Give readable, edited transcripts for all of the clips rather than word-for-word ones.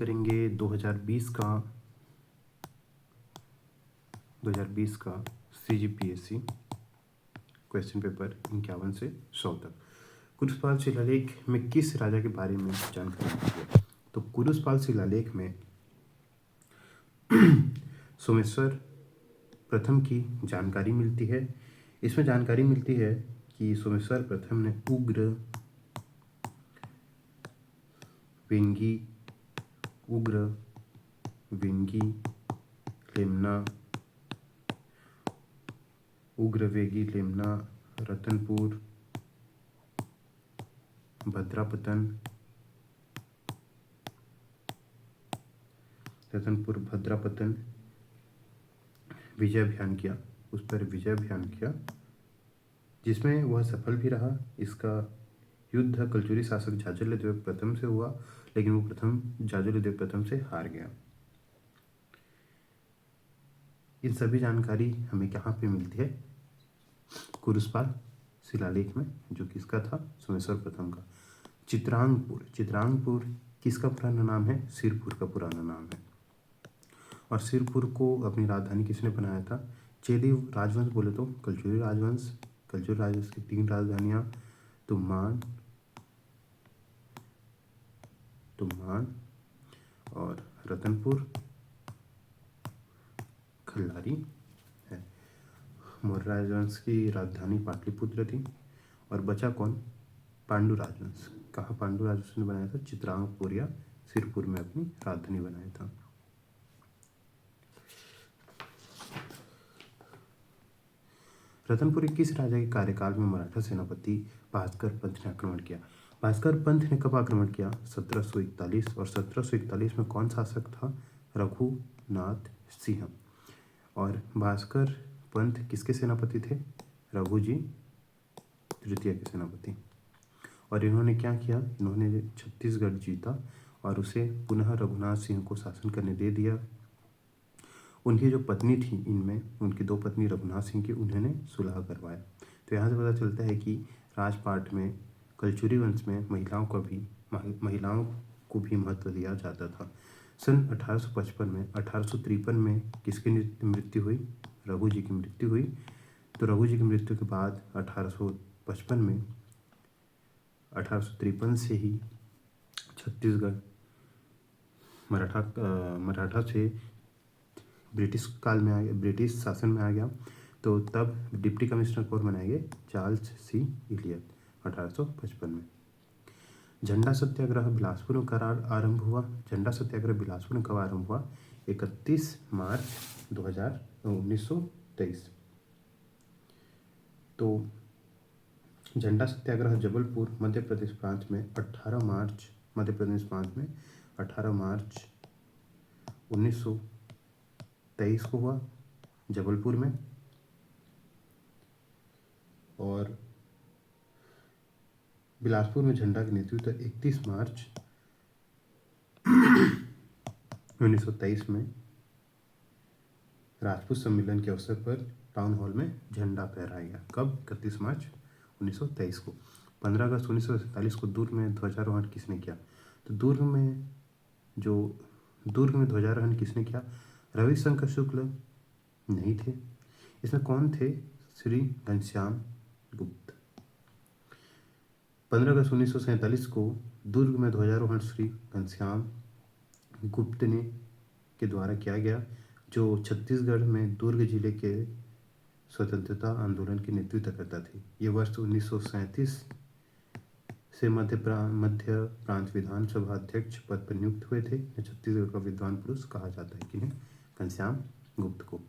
करेंगे 2020 का CGPSC question paper 51 से 100 तक। कुरुशपाल शिलालेख में किस राजा के बारे में जानकारी मिलती है? तो कुरुशपाल शिलालेख में सोमेश्वर प्रथम की जानकारी मिलती है। इसमें जानकारी मिलती है कि सोमेश्वर प्रथम ने उग्र, वेंगी, लेमना, रतनपुर, भद्रापतन विजय अभियान किया, उस पर विजय अभियान किया, जिसमें वह सफल भी रहा। इसका युद्ध कलचुरी शासक जाजुलदेव प्रथम से हुआ, लेकिन वो जाजुलदेव प्रथम से हार गया। इन सभी जानकारी हमें कहाँ पे मिलती है? कुरुशपाल शिलालेख में, जो किसका था? सोमेश्वर प्रथम का। चित्रांगपुर किसका पुराना नाम है? सिरपुर का पुराना नाम है। और सिरपुर को अपनी राजधानी किसने बनाया था? चेदी राजवंश बोले तो कलचुरी राजवंश की 3 राजधानियां तुम्बान और रतनपुर, खल्लारी है। मौर्य राजवंश की राजधानी पाटलिपुत्र थी। और बचा कौन? पांडु राजवंश। कहाँ पांडु राजवंश ने बनाया था? चित्रांगपुर या सिरपुर में अपनी राजधानी बनाया था। रतनपुर किस राजा के कार्यकाल में मराठा सेनापति भास्कर पंत ने आक्रमण किया? भास्कर पंत ने कब आक्रमण किया? 1741। और 1741 में कौन शासक था? रघुनाथ सिंह। और भास्कर पंत किसके सेनापति थे? रघुजी तृतीय के सेनापति। और इन्होंने क्या किया? इन्होंने छत्तीसगढ़ जीता और उसे पुनः रघुनाथ सिंह को शासन करने दे दिया। उनकी जो पत्नी थी, इनमें उनकी 2 पत्नी रघुनाथ सिंह की, उन्होंने सुलह करवाया। तो यहाँ से पता चलता है कि राजपाट में कलचुरी वंश में महिलाओं को भी महत्व दिया जाता था। सन 1853 में किसकी मृत्यु हुई? रघु जी की मृत्यु हुई। तो रघु जी की मृत्यु के बाद 1853 से ही छत्तीसगढ़ मराठा से ब्रिटिश शासन में आ गया। तो तब डिप्टी कमिश्नर कौन बनाए गए? चार्ल्स सी इलियट 1855 में। झंडा सत्याग्रह बिलासपुर में कब आरंभ हुआ? झंडा सत्याग्रह बिलासपुर में कब आरंभ हुआ? 31 मार्च 1923। तो झंडा सत्याग्रह जबलपुर मध्य प्रदेश प्रांत में 18 मार्च 1923 को हुआ, जबलपुर में। और बिलासपुर में झंडा का नेतृत्व 31 मार्च 1923 में राजपूत सम्मेलन के अवसर पर टाउन हॉल में झंडा फहराया गया। कब? 31 मार्च 1923 को। 15 अगस्त 1947 को दुर्ग में ध्वजारोहण किसने किया? तो दुर्ग में ध्वजारोहण किसने किया? रविशंकर शुक्ल नहीं थे। इसमें कौन थे? श्री घनश्याम गुप्त। 15 अगस्त 1947 को दुर्ग में ध्वजारोहण श्री घनश्याम गुप्त के द्वारा किया गया, जो छत्तीसगढ़ में दुर्ग जिले के स्वतंत्रता आंदोलन के नेतृत्व करता थे। ये वर्ष 1937 से मध्य प्रांत विधानसभा अध्यक्ष पद पर नियुक्त हुए थे। छत्तीसगढ़ का विद्वान पुरुष कहा जाता है किन्हें? घनश्याम गुप्त को।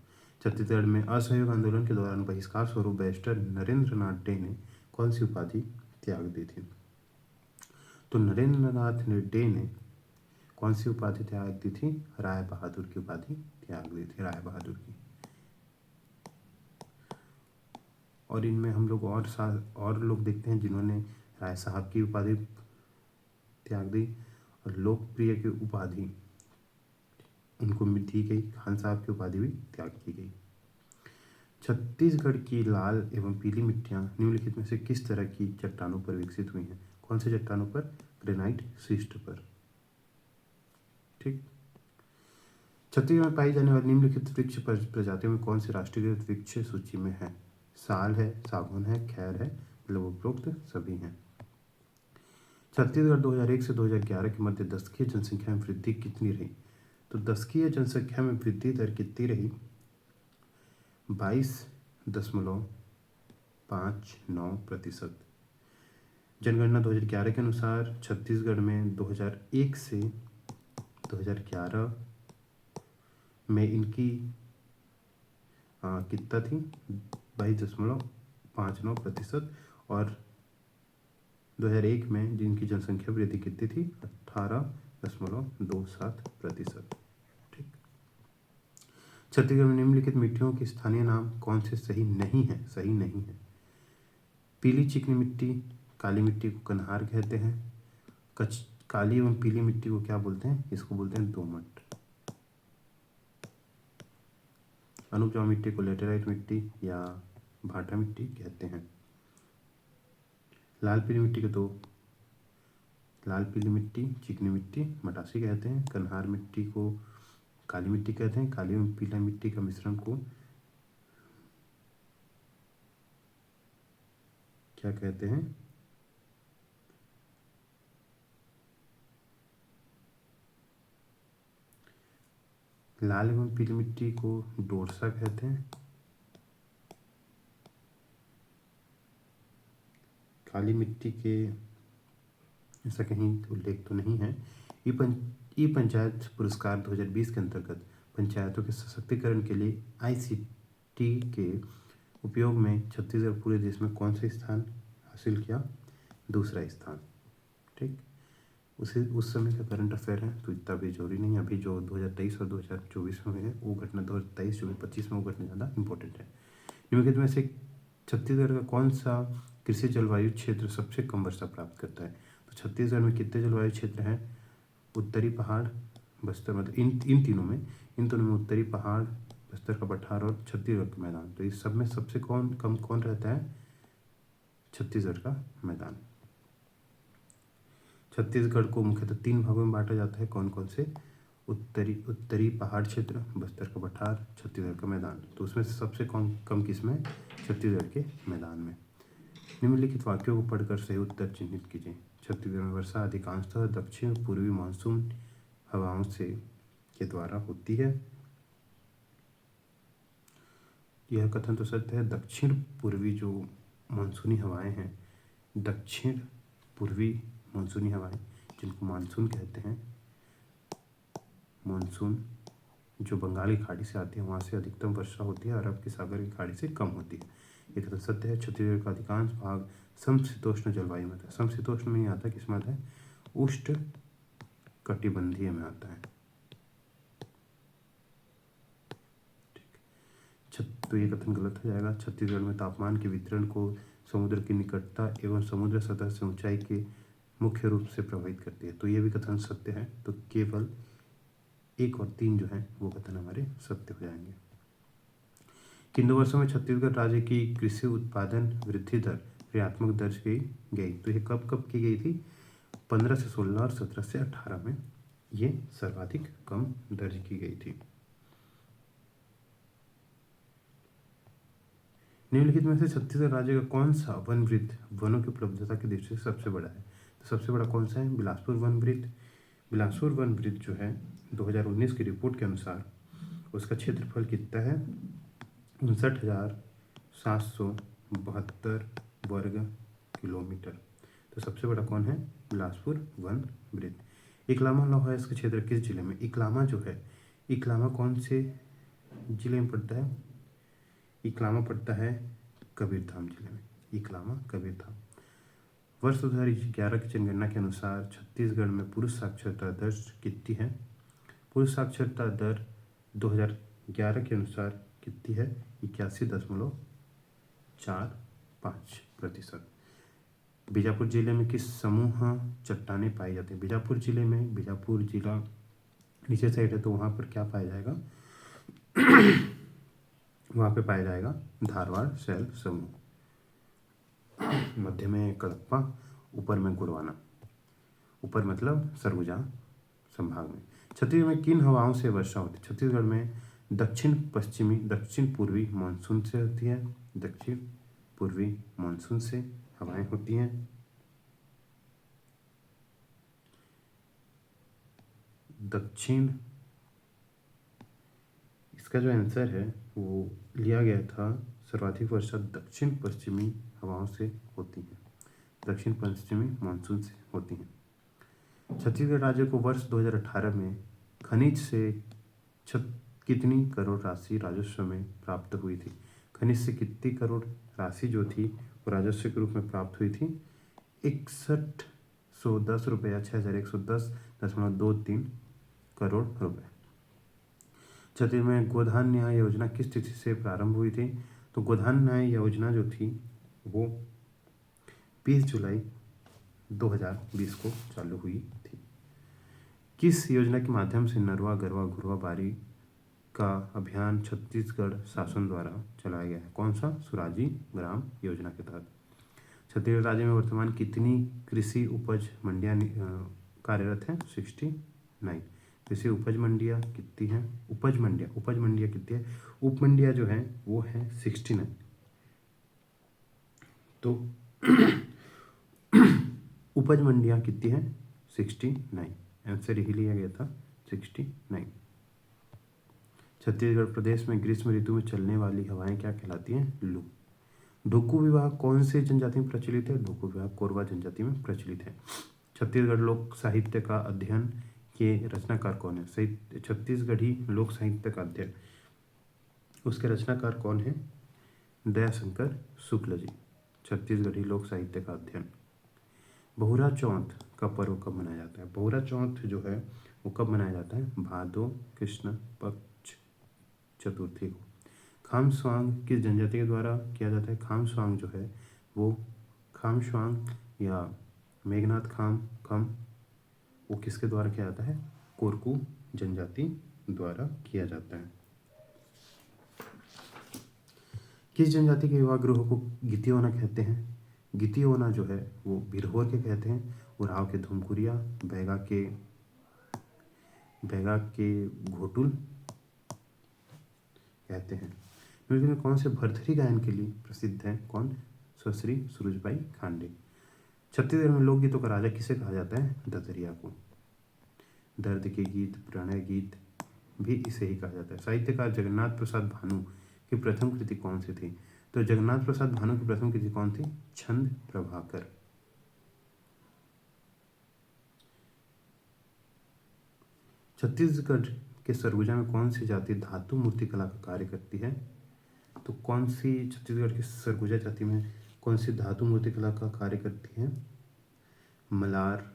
छत्तीसगढ़ में असहयोग आंदोलन के दौरान बहिष्कार स्वरूप बैरिस्टर नरेंद्र नाथ डे ने कौन सी उपाधि त्याग दी थी? तो नरेंद्र नाथ डे ने कौन सी उपाधि त्याग दी थी? राय बहादुर की उपाधि त्याग दी थी, राय बहादुर की। और इनमें हम लोग और लोग देखते हैं जिन्होंने राय साहब की उपाधि त्याग दी और लोकप्रिय की उपाधि उनको दी गई, खान साहब की उपाधि भी त्याग की गई। छत्तीसगढ़ की लाल एवं पीली मिट्टियाँ निम्नलिखित में से किस तरह की चट्टानों पर विकसित हुई हैं? कौन से चट्टानों पर? ग्रेनाइट शिस्ट पर। ठीक। छत्तीसगढ़ में पाई जाने वाली निम्नलिखित वृक्ष प्रजातियों में कौन से राष्ट्रीय वृक्ष सूची में है? साल है, सागौन है, खैर है, मतलब उपरोक्त सभी हैं। छत्तीसगढ़ 2001 से 2011 के मध्य दशकीय जनसंख्या में वृद्धि कितनी रही? तो दशकीय जनसंख्या में वृद्धि दर कितनी रही? 22.59%। जनगणना 2011 के अनुसार छत्तीसगढ़ में 2001 से 2011 में इनकी कितना थी? 22.59%। और 2001 में जिनकी जनसंख्या वृद्धि कितनी थी? 18.27%। ठीक। छत्तीसगढ़ में निम्नलिखित मिट्टियों के स्थानीय नाम कौन से सही नहीं है? पीली चिकनी मिट्टी, काली मिट्टी को कन्हार कहते हैं। काली एवं पीली मिट्टी को क्या बोलते हैं? इसको बोलते हैं दोमट। अनुपजाऊ मिट्टी को लेटेराइट मिट्टी या भाटा मिट्टी कहते हैं। लाल पीली मिट्टी को तो लाल पीली मिट्टी, चिकनी मिट्टी मटासी कहते हैं। कन्हार मिट्टी को काली मिट्टी कहते हैं। काली एवं पीला मिट्टी का मिश्रण को क्या कहते हैं? लाल एवं पीली मिट्टी को डोरसा कहते हैं। काली मिट्टी के ऐसा कहीं उल्लेख तो नहीं है। ई पंचायत पुरस्कार 2020 के अंतर्गत पंचायतों के सशक्तिकरण के लिए ICT के उपयोग में छत्तीसगढ़ पूरे देश में कौन सा स्थान हासिल किया? दूसरा स्थान। ठीक। उस समय का करंट अफेयर है तो इतना भी जरूरी नहीं। अभी जो 2023 और 2024 में हुए हैं वो घटना 2023, 24, 25 में वो घटना ज़्यादा इंपॉर्टेंट है। निम्नलिखित में से छत्तीसगढ़ का कौन सा कृषि जलवायु क्षेत्र सबसे कम वर्षा प्राप्त करता है? तो छत्तीसगढ़ में कितने जलवायु क्षेत्र हैं? उत्तरी पहाड़, बस्तर, मतलब इन तीनों में उत्तरी पहाड़, बस्तर का पठार और छत्तीसगढ़ का मैदान। तो इस सब में सबसे कम कौन रहता है? छत्तीसगढ़ का मैदान। छत्तीसगढ़ को मुख्यतः 3 भागों में बांटा जाता है। कौन कौन से? उत्तरी पहाड़ क्षेत्र, बस्तर का पठार, छत्तीसगढ़ का मैदान। तो उसमें से सबसे कम किसमें? छत्तीसगढ़ के मैदान में। निम्नलिखित वाक्यों को पढ़कर सही उत्तर चिन्हित कीजिए। छत्तीसगढ़ में वर्षा अधिकांशतः दक्षिण पूर्वी मानसून हवाओं के द्वारा होती है। यह कथन तो सत्य है। दक्षिण पूर्वी जो मानसूनी हवाएं हैं, दक्षिण पूर्वी मानसूनी हवाएं जिनको मानसून कहते हैं, मानसून जो बंगाल की खाड़ी से आती है वहाँ से अधिकतम वर्षा होती है, अरब के सागर की खाड़ी से कम होती है। ये कथन सत्य है। छत्तीसगढ़ का अधिकांश भाग समशीतोष्ण जलवायु में आता है। समशीतोष्ण में ही आता है, किस में आता है? उष्ण कटिबंधीय में आता है। तो ये कथन गलत हो जाएगा। छत्तीसगढ़ में तापमान के वितरण को समुद्र की निकटता एवं समुद्र सतह से ऊंचाई के मुख्य रूप से प्रभावित करती है। तो ये भी कथन सत्य है। तो केवल 1 और 3 जो है वो कथन हमारे सत्य हो जाएंगे। किन 2 वर्षों में छत्तीसगढ़ राज्य की कृषि उत्पादन वृद्धि दर ऋणात्मक दर्ज की गई? तो ये कब की गई थी? 15 से 16 और 17 से 18 में ये सर्वाधिक कम दर्ज की गई थी। निम्नलिखित में से छत्तीसगढ़ राज्य का कौन सा वन वृत्त वनों की उपलब्धता की दृष्टि से सबसे बड़ा है? तो सबसे बड़ा कौन सा है? बिलासपुर वन वृत्त। बिलासपुर वन वृत्त जो है 2019 की रिपोर्ट के अनुसार उसका क्षेत्रफल कितना है? 59,772 वर्ग किलोमीटर। तो सबसे बड़ा कौन है? बिलासपुर वन वृत्त। इकलामा लौह है इसका क्षेत्र किस जिले में? इकलामा जो है, इकलामा कौन से जिले में पड़ता है? इकलामा पड़ता है कबीरधाम जिले में। इकलामा कबीरधाम। वर्ष 2011 की जनगणना के अनुसार छत्तीसगढ़ में पुरुष साक्षरता दर कितनी है? पुरुष साक्षरता दर 2011 के अनुसार कितनी है? 81.45%। बीजापुर जिले में किस समूह चट्टानें पाई जाती हैं? बीजापुर जिला नीचे साइड है तो वहाँ पर क्या पाया जाएगा? वहाँ पे पाया जाएगा धारवाड़ शैल समूह। मध्य में कडप्पा, ऊपर में गुड़वाना। ऊपर मतलब सरगुजा संभाग में। छत्तीसगढ़ में किन हवाओं से वर्षा होती है? छत्तीसगढ़ में दक्षिण पश्चिमी दक्षिण पूर्वी मानसून से होती है। दक्षिण पूर्वी मानसून से हवाएं होती हैं। दक्षिण, इसका जो आंसर है वो लिया गया था, सर्वाधिक वर्षा दक्षिण पश्चिमी हवाओं से होती है, दक्षिण पश्चिमी मानसून से होती है। छत्तीसगढ़ राज्य को वर्ष 2018 में खनिज से कितनी करोड़ राशि राजस्व में प्राप्त हुई थी? खनिज से कितनी करोड़ राशि जो थी वो राजस्व के रूप में प्राप्त हुई थी? 6110 रुपये या 6110.23 करोड़ रुपए। छत्तीसगढ़ में गोधान न्याय योजना किस तिथि से प्रारंभ हुई थी? तो गोधान न्याय योजना जो थी वो 20 जुलाई 2020 को चालू हुई थी। किस योजना के माध्यम से नरवा गरवा घुरवा बारी का अभियान छत्तीसगढ़ शासन द्वारा चलाया गया है? कौन सा? सुराजी ग्राम योजना के तहत। छत्तीसगढ़ राज्य में वर्तमान कितनी कृषि उपज मंडियां कार्यरत हैं? 69 कृषि उपज मंडियां कितनी हैं? उपज मंडियां कितनी है? उप मंडियां जो है वो है 69। तो उपज मंडियां कितनी है? 69। आंसर यही लिया गया था, 69। छत्तीसगढ़ प्रदेश में ग्रीष्म ऋतु में चलने वाली हवाएं क्या कहलाती हैं? लू। ढोकू विवाह कौन से जनजाति में प्रचलित है? ढोकू विवाह कोरवा जनजाति में प्रचलित है। छत्तीसगढ़ लोक साहित्य का अध्ययन के रचनाकार कौन है? छत्तीसगढ़ी लोक साहित्य का अध्ययन, उसके रचनाकार कौन है? दयाशंकर शुक्ल जी। छत्तीसगढ़ी लोक साहित्य का अध्ययन। बहुरा चौथ का पर्व कब मनाया जाता है? बहुरा चौथ जो है वो कब मनाया जाता है? भादो कृष्ण पक्ष चतुर्थी को। खाम स्वांग किस जनजाति के द्वारा किया जाता है? खाम स्वांग जो है वो खाम स्वांग या मेघनाथ खम वो किसके द्वारा किया जाता है? कोरकू जनजाति द्वारा किया जाता है। किस जनजाति के विवाह गृह को गितियोना कहते हैं? गितियोना जो है वो बिरहोर के कहते हैं, उराव के धुमकुरिया, बैगा के घोटुल कहते हैं। निम्नलिखित में कौन से भरथरी गायन के लिए प्रसिद्ध है? कौन? सुश्री सुरुजबाई खांडे। छत्तीसगढ़ में लोकगीतों का राजा किसे कहा जाता है? ददरिया को। दर्द के गीत, प्रणय गीत भी इसे ही कहा जाता है। साहित्यकार जगन्नाथ प्रसाद भानु की प्रथम कृति कौन सी थी? तो जगन्नाथ प्रसाद भानु की प्रथम कृति कौन थी? छंद प्रभाकर। छत्तीसगढ़ के सरगुजा में कौन सी जाति धातु मूर्ति कला का कार्य करती है? तो कौन सी छत्तीसगढ़ की सरगुजा जाति में कौन सी धातु मूर्ति कला का कार्य करती है? मलार।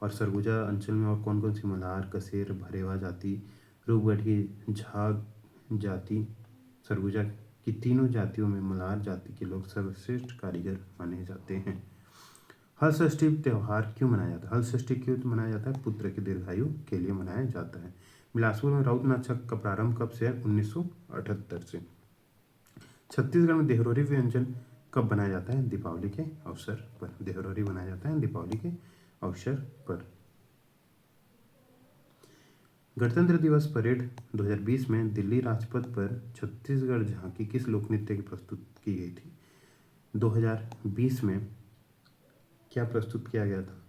और सरगुजा अंचल में और कौन कौन सी? मलार, कसेर, भरेवा जाति, रूपगढ़ी, झाग जाति। सरगुजा की तीनों जातियों में मलार जाति के लोग सर्वश्रेष्ठ कारीगर माने जाते हैं। हल षष्ठी त्यौहार क्यों मनाया जाता है? हल षष्ठी क्यों मनाया जाता है? पुत्र की दीर्घायु के लिए मनाया जाता है। बिलासपुर में राउत नाचक का प्रारंभ कब से है? 1978 से। छत्तीसगढ़ में देहरोरी व्यंजन कब बनाया जाता है? दीपावली के अवसर पर। देहरोरी बनाया जाता है दीपावली के अवसर पर। गणतंत्र दिवस परेड 2020 में दिल्ली राजपथ पर छत्तीसगढ़ झांकी किस लोक नृत्य की प्रस्तुत की गई थी? 2020 में क्या प्रस्तुत किया गया था?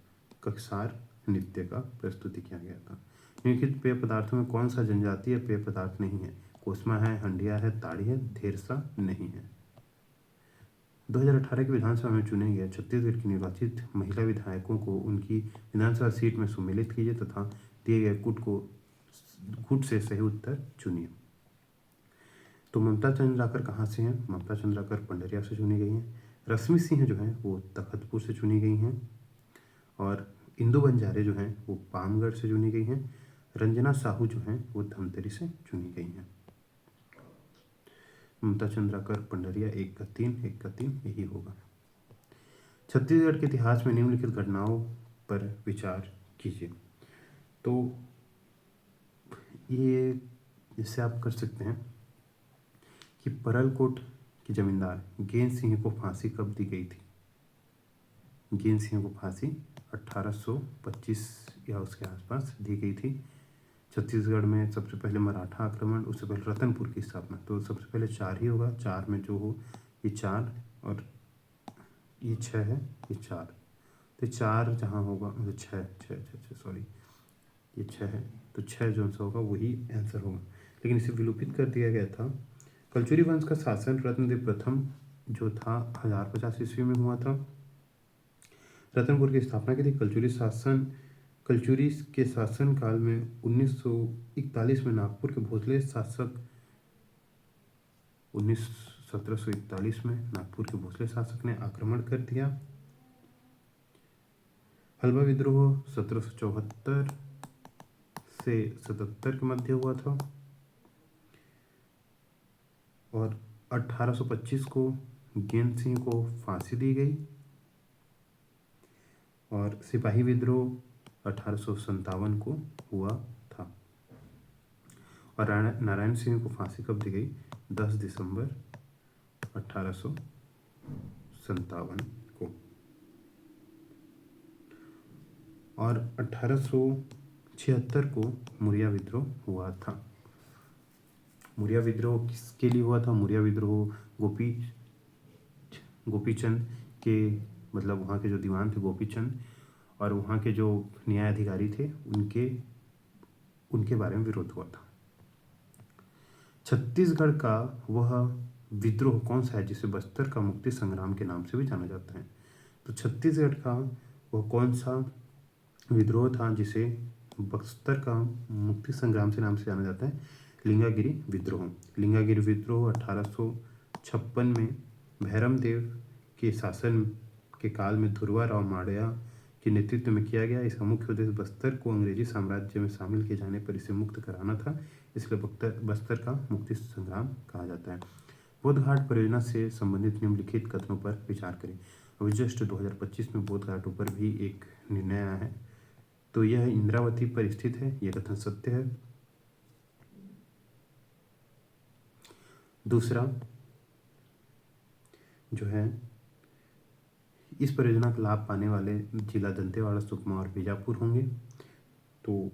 ककसार नृत्य का प्रस्तुति किया गया था। निम्नलिखित पेय पदार्थों में कौन सा जनजातीय पेय पदार्थ नहीं है? कोसमा है, हंडिया है, ताड़ी है, धेरसा नहीं है। 2018 की विधानसभा में चुने गए छत्तीसगढ़ की निर्वाचित महिला विधायकों को उनकी विधानसभा सीट में सुमेलित कीजिए तथा दिए गए गुट से सही उत्तर चुनिए। तो ममता चंद्राकर कहाँ से हैं? ममता चंद्राकर पंडरिया से चुनी गई हैं। रश्मि सिंह जो हैं वो तखतपुर से चुनी गई हैं। और इंदु बंजारे जो हैं वो पामगढ़ से चुनी गई हैं। रंजना साहू जो हैं वो धमतरी से चुनी गई हैं। ममता चंद्राकर पंडरिया 1 का 3 यही होगा। छत्तीसगढ़ के इतिहास में निम्नलिखित घटनाओं पर विचार कीजिए। तो ये इससे आप कर सकते हैं कि परलकोट की जमींदार गेंद सिंह को फांसी कब दी गई थी? गेंद सिंह को फांसी 1825 या उसके आसपास दी गई थी। छत्तीसगढ़ में सबसे पहले मराठा आक्रमण, उससे पहले रतनपुर की स्थापना। तो सबसे पहले 4 ही होगा, 4 में जो हो ये 4 और ये 6 है, ये 4, तो 4 जहाँ होगा मतलब 6 6 6 6 सॉरी ये 6 है, तो 6 जो सा होगा वही आंसर होगा। लेकिन इसे विलोपित कर दिया गया था। कलचुरी वंश का शासन रत्नदेव प्रथम जो था 1050 ईस्वी में हुआ था। रतनपुर की स्थापना की थी। कलचुरी के शासन काल में 1941 में नागपुर के भोसले शासक 1741 में नागपुर के भोसले शासक ने आक्रमण कर दिया। हल्बा विद्रोह 1774 से 77 के मध्य हुआ था और 1825 को गेंद सिंह को फांसी दी गई और सिपाही विद्रोह 1857 को हुआ था और नारायण सिंह को फांसी कब दी गई? 10 दिसंबर 1857 को। और 1876 को मुरिया विद्रोह हुआ था। मुरिया विद्रोह किसके लिए हुआ था? मुरिया विद्रोह गोपीचंद के मतलब वहाँ के जो दीवान थे गोपीचंद और वहाँ के जो न्याय अधिकारी थे उनके बारे में विरोध हुआ था। छत्तीसगढ़ का वह विद्रोह कौन सा है जिसे बस्तर का मुक्ति संग्राम के नाम से भी जाना जाता है? तो छत्तीसगढ़ का वह कौन सा विद्रोह था जिसे बस्तर का मुक्ति संग्राम से नाम से जाना जाता है? लिंगागिरी विद्रोह। लिंगागिरी विद्रोह 1856 में भैरम देव के शासन के काल में ध्रुवा राव माड़िया के नेतृत्व में किया गया। इसका मुख्य उद्देश्य बस्तर को अंग्रेजी साम्राज्य में शामिल किए जाने पर इसे मुक्त कराना था, इसलिए बस्तर का मुक्ति संग्राम कहा जाता है। बोध घाट परियोजना से संबंधित निम्नलिखित कथनों पर विचार करें। अभी जस्ट 2025 में बोध घाटों पर भी एक निर्णय आया है। तो यह इंद्रावती पर स्थित है, यह कथन सत्य है। दूसरा जो है इस परियोजना का लाभ पाने वाले जिला दंतेवाड़ा, सुकमा और बीजापुर होंगे। तो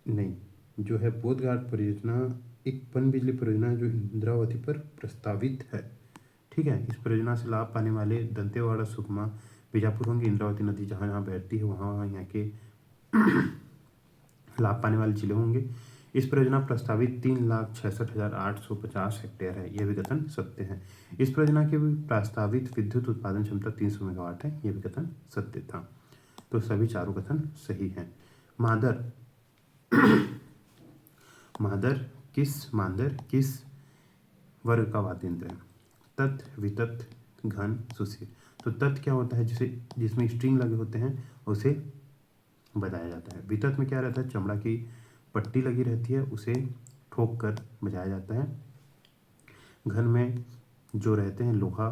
नहीं, जो है बोध घाट परियोजना एक पनबिजली परियोजना है जो इंद्रावती पर प्रस्तावित है। ठीक है, इस परियोजना से लाभ पाने वाले दंतेवाड़ा, सुकमा, बीजापुर होंगे। इंद्रावती नदी जहाँ जहाँ बहती है वहाँ यहाँ के लाभ पाने वाले जिले होंगे। इस परियोजना प्रस्तावित 3,66,850 हेक्टेयर है, यह भी कथन सत्य है। इस परियोजना की प्रस्तावित विद्युत उत्पादन क्षमता 300 मेगावाट है, यह भी कथन सत्य था। तो सभी चारों कथन सही हैं। मादर किस वर्ग का वाद्य यंत्र है? तत्, वितत, घन, सुशीर। तो तत् क्या होता है? जिसमें स्ट्रिंग लगे होते हैं उसे बजाया जाता है। वितत में क्या रहता है? चमड़ा की पट्टी लगी रहती है, उसे ठोक कर बजाया जाता है। घन में जो रहते हैं लोहा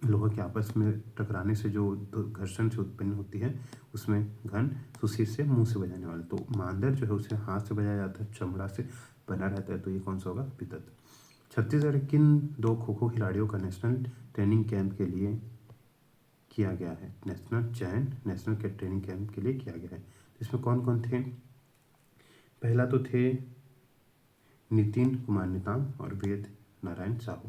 के आपस में टकराने से जो घर्षण से उत्पन्न होती है उसमें घन। सुशीर से मुंह से बजाने वाले। तो मांदर जो है उसे हाथ से बजाया जाता है, चमड़ा से बना रहता है, तो ये कौन सा होगा? वितत। छत्तीसगढ़ किन 2 खो-खो खिलाड़ियों का नेशनल ट्रेनिंग कैंप के लिए किया गया है? नेशनल के ट्रेनिंग कैंप के लिए किया गया है। इसमें कौन कौन थे? पहला तो थे नितिन कुमार नेताम और वेद नारायण साहू।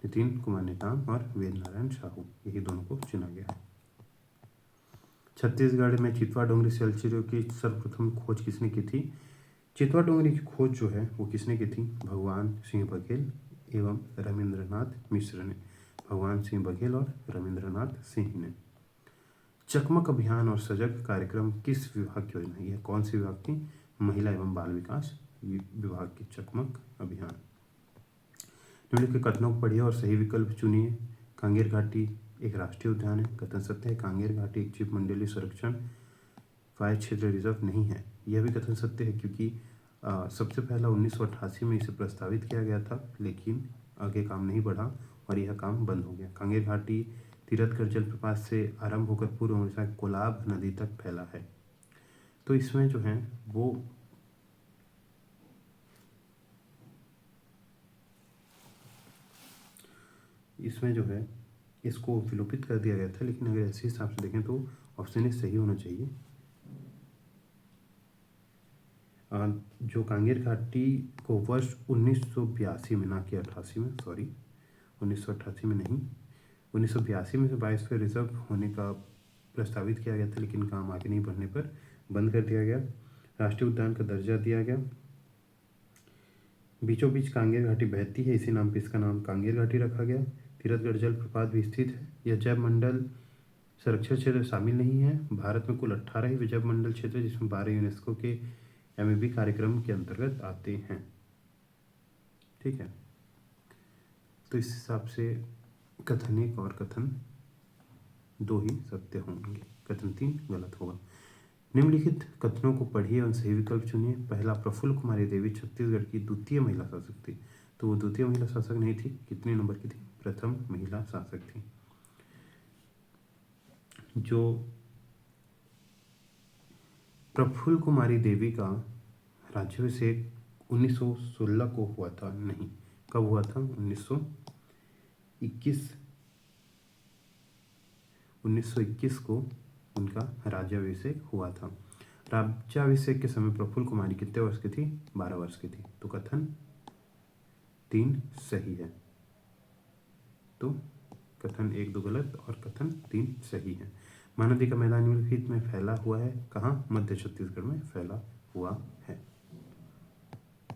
नितिन कुमार नेताम और वेद नारायण साहू, यही दोनों को चुना गया है। छत्तीसगढ़ में चितवा डोंगरी सेलचिरियों की सर्वप्रथम खोज किसने की थी? चितवा डोंगरी की खोज जो है वो किसने की थी? भगवान सिंह बघेल एवं रविंद्रनाथ मिश्र ने। भगवान सिंह बघेल और रविंद्रनाथ सिंह ने। चकमक अभियान और सजग कार्यक्रम किस विभाग की योजना है? यह कौन सी विभाग की? महिला एवं बाल विकास विभाग की चकमक अभियान। निम्नलिखित कथनों को पढ़िए और सही विकल्प चुनिए। कांगेर घाटी एक राष्ट्रीय उद्यान है, कथन सत्य है। कांगेर घाटी एक जीव मंडलीय संरक्षण वायु क्षेत्र रिजर्व नहीं है, यह भी कथन सत्य है, क्योंकि सबसे पहला 1988 में इसे प्रस्तावित किया गया था, लेकिन आगे काम नहीं बढ़ा और यह काम बंद हो गया। कांगेर घाटी तीरथगढ़ जलप्रपात से आरंभ होकर पूर्व ओडिशा के कोलाब नदी तक फैला है। तो इसमें जो है वो इसको विलोपित कर दिया गया था, लेकिन अगर ऐसे हिसाब से देखें तो ऑप्शन ए सही होना चाहिए। जो कांगेर घाटी को वर्ष 1982 में, ना कि 88 में, सॉरी 1988 में नहीं, 1982 में से बायोस्फीयर रिजर्व होने का प्रस्तावित किया गया था, लेकिन काम आगे नहीं बढ़ने पर बंद कर दिया गया। राष्ट्रीय उद्यान का दर्जा दिया गया। बीचों बीच कांगेर घाटी बहती है, इसी नाम पे इसका नाम कांगेर घाटी रखा गया। तीरथगढ़ जलप्रपात भी स्थित है। यह जैव मंडल संरक्षण क्षेत्र शामिल नहीं है। भारत में कुल 18 ही जैव मंडल क्षेत्र, जिसमें 12 यूनेस्को के एमएबी कार्यक्रम के अंतर्गत आते हैं। ठीक है, तो इस हिसाब से कथन 1 और कथन 2 ही सत्य होंगे, कथन 3 गलत होगा। निम्नलिखित कथनों को पढ़िए और सही विकल्प चुनिए। पहला, प्रफुल्ल कुमारी देवी छत्तीसगढ़ की द्वितीय महिला शासक थी। तो वो द्वितीय महिला शासक नहीं थी, कितने नंबर की थी? प्रथम महिला शासक थी। जो प्रफुल्ल कुमारी देवी का राज्याभिषेक 1916 को हुआ था, नहीं, कब हुआ था? 1921 को उनका राज्याभिषेक हुआ था। राज्याभिषेक के समय प्रफुल्ल कुमारी कितने वर्ष की थी? 12 वर्ष की थी। तो कथन 3 सही है। तो कथन 1, 2 गलत और कथन 3 सही है। महानदी का मैदान निम्नलिखित में फैला हुआ है, कहाँ? मध्य छत्तीसगढ़ में फैला हुआ है।